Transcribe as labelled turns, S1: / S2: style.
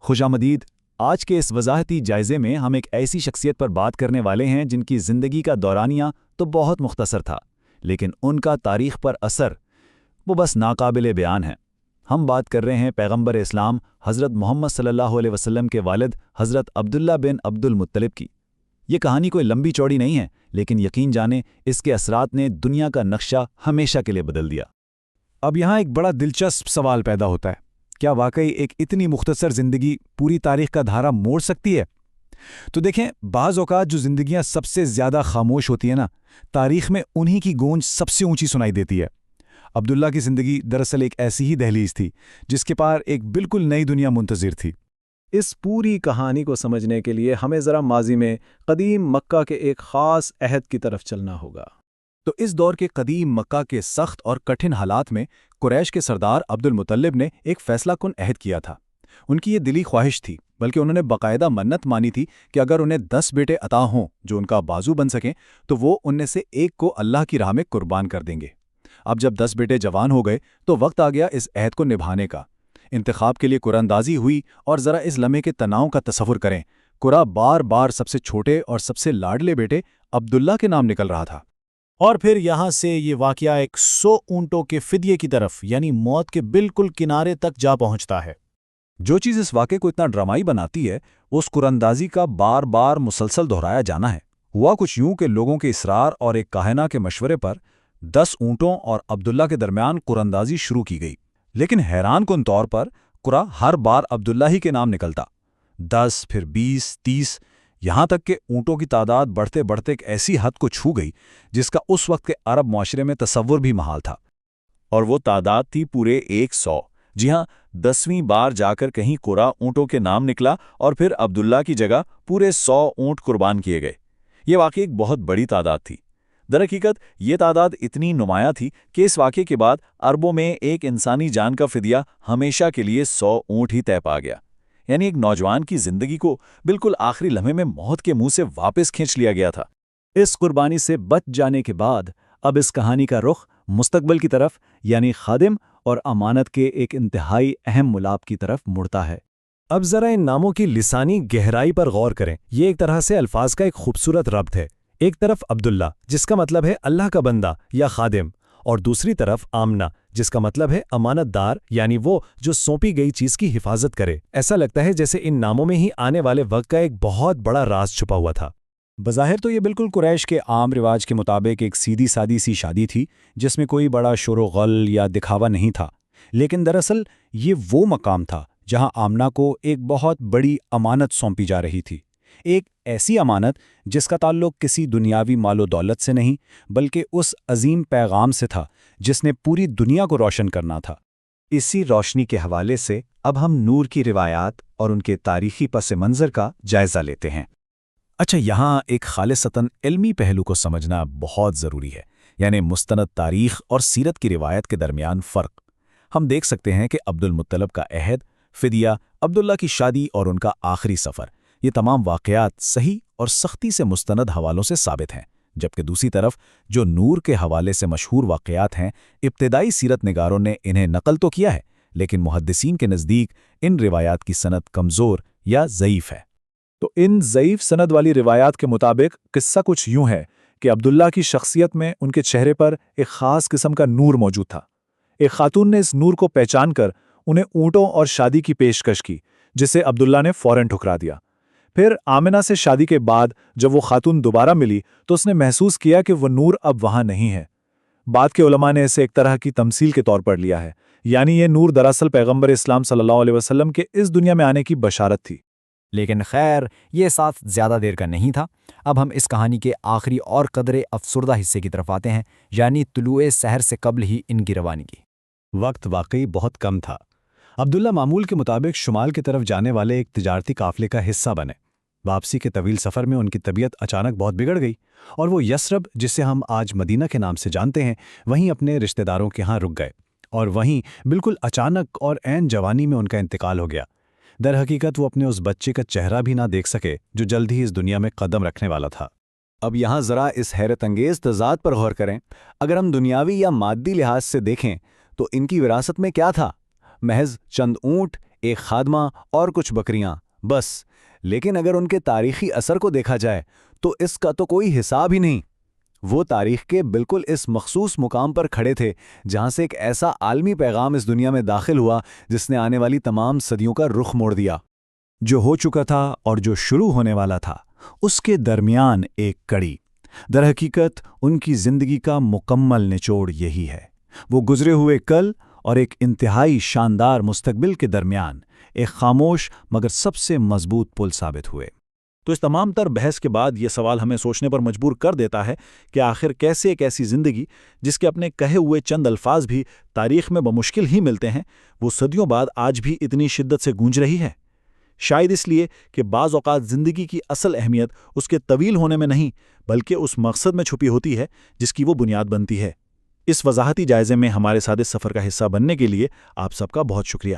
S1: خوشامدید۔ آج کے اس وضاحتی جائزے میں ہم ایک ایسی شخصیت پر بات کرنے والے ہیں جن کی زندگی کا دورانیہ تو بہت مختصر تھا، لیکن ان کا تاریخ پر اثر وہ بس ناقابل بیان ہے۔ ہم بات کر رہے ہیں پیغمبر اسلام حضرت محمد صلی اللہ علیہ وسلم کے والد حضرت عبداللہ بن عبد المطلب کی۔ یہ کہانی کوئی لمبی چوڑی نہیں ہے، لیکن یقین جانیں اس کے اثرات نے دنیا کا نقشہ ہمیشہ کے لیے بدل دیا۔
S2: اب یہاں ایک بڑا دلچسپ سوال پیدا ہوتا ہے، کیا واقعی ایک اتنی مختصر زندگی پوری تاریخ کا دھارا موڑ سکتی ہے؟ تو دیکھیں، بعض اوقات جو زندگیاں سب سے زیادہ خاموش ہوتی ہیں نا، تاریخ میں انہی کی گونج سب سے اونچی سنائی دیتی ہے۔ عبداللہ کی زندگی دراصل ایک ایسی ہی دہلیز تھی جس کے پار ایک بالکل نئی دنیا منتظر تھی۔
S3: اس پوری کہانی کو سمجھنے کے لیے ہمیں ذرا ماضی میں قدیم مکہ کے ایک خاص عہد کی طرف چلنا ہوگا۔
S2: تو اس دور کے قدیم مکہ کے سخت اور کٹھن حالات میں قریش کے سردار عبد المطلب نے ایک فیصلہ کن عہد کیا تھا۔ ان کی یہ دلی خواہش تھی، بلکہ انہوں نے باقاعدہ منت مانی تھی کہ اگر انہیں 10 بیٹے عطا ہوں جو ان کا بازو بن سکیں تو وہ ان میں سے ایک کو اللہ کی راہ میں قربان کر دیں گے۔ اب جب 10 بیٹے جوان ہو گئے تو وقت آ گیا اس عہد کو نبھانے کا۔ انتخاب کے لیے قرعہ اندازی ہوئی، اور ذرا اس لمحے کے تناؤ کا تصور کریں۔ قرعہ بار بار سب سے چھوٹے اور سب سے لاڈلے بیٹے عبداللہ کے نام نکل رہا تھا۔
S4: اور پھر یہاں سے یہ واقعہ ایک 100 اونٹوں کے فدیے کی طرف، یعنی موت کے بالکل کنارے تک جا پہنچتا ہے۔
S2: جو چیز اس واقعے کو اتنا ڈرامائی بناتی ہے اس قرعہ اندازی کا بار بار مسلسل دہرایا جانا ہے۔ ہوا کچھ یوں کہ لوگوں کے اصرار اور ایک کاہنہ کے مشورے پر 10 اونٹوں اور عبداللہ کے درمیان قرعہ اندازی شروع کی گئی، لیکن حیران کن طور پر قرعہ ہر بار عبداللہ ہی کے نام نکلتا۔ 10، پھر 20، 30، یہاں تک کہ اونٹوں کی تعداد بڑھتے بڑھتے ایک ایسی حد کو چھو گئی جس کا اس وقت کے عرب معاشرے میں تصور بھی محال تھا۔
S1: اور وہ تعداد تھی پورے 100۔ جی ہاں، 10ویں بار جا کر کہیں قرعہ اونٹوں کے نام نکلا اور پھر عبداللہ کی جگہ پورے 100 اونٹ قربان کیے گئے۔ یہ واقعی ایک بہت بڑی تعداد تھی۔ درحقیقت یہ تعداد اتنی نمایاں تھی کہ اس واقعے کے بعد عربوں میں ایک انسانی جان کا فدیہ ہمیشہ کے لیے 100 اونٹ ہی طے پا گیا۔ یعنی ایک نوجوان کی زندگی کو بالکل آخری لمحے میں موت کے منہ سے واپس کھینچ لیا گیا تھا۔
S3: اس قربانی سے بچ جانے کے بعد اب اس کہانی کا رخ مستقبل کی طرف، یعنی خادم اور امانت کے ایک انتہائی اہم ملاپ کی طرف مڑتا ہے۔ اب ذرا ان ناموں کی لسانی گہرائی پر غور کریں۔ یہ ایک طرح سے الفاظ کا ایک خوبصورت ربط ہے۔ ایک طرف عبداللہ، جس کا مطلب ہے اللہ کا بندہ یا خادم، اور دوسری طرف آمنہ، جس کا مطلب ہے امانت دار، یعنی وہ جو سونپی گئی چیز کی حفاظت کرے۔ ایسا لگتا ہے جیسے ان ناموں میں ہی آنے والے وقت کا ایک بہت بڑا راز چھپا ہوا تھا۔
S2: بظاہر تو یہ بالکل قریش کے عام رواج کے مطابق ایک سیدھی سادی سی شادی تھی جس میں کوئی بڑا شور و غل یا دکھاوا نہیں تھا، لیکن دراصل یہ وہ مقام تھا جہاں آمنہ کو ایک بہت بڑی امانت سونپی جا رہی تھی۔ ایک ایسی امانت جس کا تعلق کسی دنیاوی مال و دولت سے نہیں، بلکہ اس عظیم پیغام سے تھا جس نے پوری دنیا کو روشن کرنا تھا۔
S3: اسی روشنی کے حوالے سے اب ہم نور کی روایات اور ان کے تاریخی پس منظر کا جائزہ لیتے ہیں۔
S2: اچھا، یہاں ایک خالصتاً علمی پہلو کو سمجھنا بہت ضروری ہے، یعنی مستند تاریخ اور سیرت کی روایت کے درمیان فرق۔ ہم دیکھ سکتے ہیں کہ عبد المطلب کا عہد، فدیہ، عبداللہ کی شادی اور ان کا آخری سفر، یہ تمام واقعات صحیح اور سختی سے مستند حوالوں سے ثابت ہیں، جبکہ دوسری طرف جو نور کے حوالے سے مشہور واقعات ہیں، ابتدائی سیرت نگاروں نے انہیں نقل تو کیا ہے، لیکن محدثین کے نزدیک ان روایات کی سند کمزور یا ضعیف ہے۔
S3: تو ان ضعیف سند والی روایات کے مطابق قصہ کچھ یوں ہے کہ عبداللہ کی شخصیت میں ان کے چہرے پر ایک خاص قسم کا نور موجود تھا۔ ایک خاتون نے اس نور کو پہچان کر انہیں اونٹوں اور شادی کی پیشکش کی، جسے عبداللہ نے فوراً ٹھکرا دیا۔ پھر آمنہ سے شادی کے بعد جب وہ خاتون دوبارہ ملی تو اس نے محسوس کیا کہ وہ نور اب وہاں نہیں ہے۔ بعد کے علماء نے اسے ایک طرح کی تمثیل کے طور پر لیا ہے، یعنی یہ نور دراصل پیغمبر اسلام صلی اللہ علیہ وسلم کے اس دنیا میں آنے کی بشارت تھی۔
S5: لیکن خیر، یہ ساتھ زیادہ دیر کا نہیں تھا۔ اب ہم اس کہانی کے آخری اور قدرے افسردہ حصے کی طرف آتے ہیں، یعنی طلوع سحر سے قبل ہی ان کی روانگی کی۔
S3: وقت واقعی بہت کم تھا۔ عبداللہ معمول کے مطابق شمال کی طرف جانے والے ایک تجارتی قافلے کا حصہ بنے۔ واپسی کے طویل سفر میں ان کی طبیعت اچانک بہت بگڑ گئی، اور وہ یثرب، جسے ہم آج مدینہ کے نام سے جانتے ہیں، وہیں اپنے رشتہ داروں کے ہاں رک گئے، اور وہیں بالکل اچانک اور عین جوانی میں ان کا انتقال ہو گیا۔ در حقیقت وہ اپنے اس بچے کا چہرہ بھی نہ دیکھ سکے جو جلد ہی اس دنیا میں قدم رکھنے والا تھا۔ اب یہاں ذرا اس حیرت انگیز تضاد پر غور کریں۔ اگر ہم دنیاوی یا مادی لحاظ سے دیکھیں تو ان کی وراثت میں کیا تھا؟ محض چند اونٹ،
S2: ایک خادمہ اور کچھ بکریاں، بس۔ لیکن اگر ان کے تاریخی اثر کو دیکھا جائے تو اس کا تو کوئی حساب ہی نہیں۔ وہ تاریخ کے بالکل اس مخصوص مقام پر کھڑے تھے جہاں سے ایک ایسا عالمی پیغام اس دنیا میں داخل ہوا جس نے آنے والی تمام صدیوں کا رخ موڑ دیا۔
S3: جو ہو چکا تھا اور جو شروع ہونے والا تھا، اس کے درمیان ایک کڑی۔ در حقیقت ان کی زندگی کا مکمل نچوڑ یہی ہے۔ وہ گزرے ہوئے کل اور ایک انتہائی شاندار مستقبل کے درمیان ایک خاموش مگر سب سے مضبوط پل ثابت ہوئے۔
S1: تو اس تمام تر بحث کے بعد یہ سوال ہمیں سوچنے پر مجبور کر دیتا ہے کہ آخر کیسے ایک ایسی زندگی جس کے اپنے کہے ہوئے چند الفاظ بھی تاریخ میں بمشکل ہی ملتے ہیں، وہ صدیوں بعد آج بھی اتنی شدت سے گونج رہی ہے؟ شاید اس لیے کہ بعض اوقات زندگی کی اصل اہمیت اس کے طویل ہونے میں نہیں بلکہ اس مقصد میں چھپی ہوتی ہے جس کی وہ بنیاد بنتی ہے۔ اس وضاحتی جائزے میں ہمارے ساتھ اس سفر کا حصہ بننے کے لیے آپ سب کا بہت شکریہ۔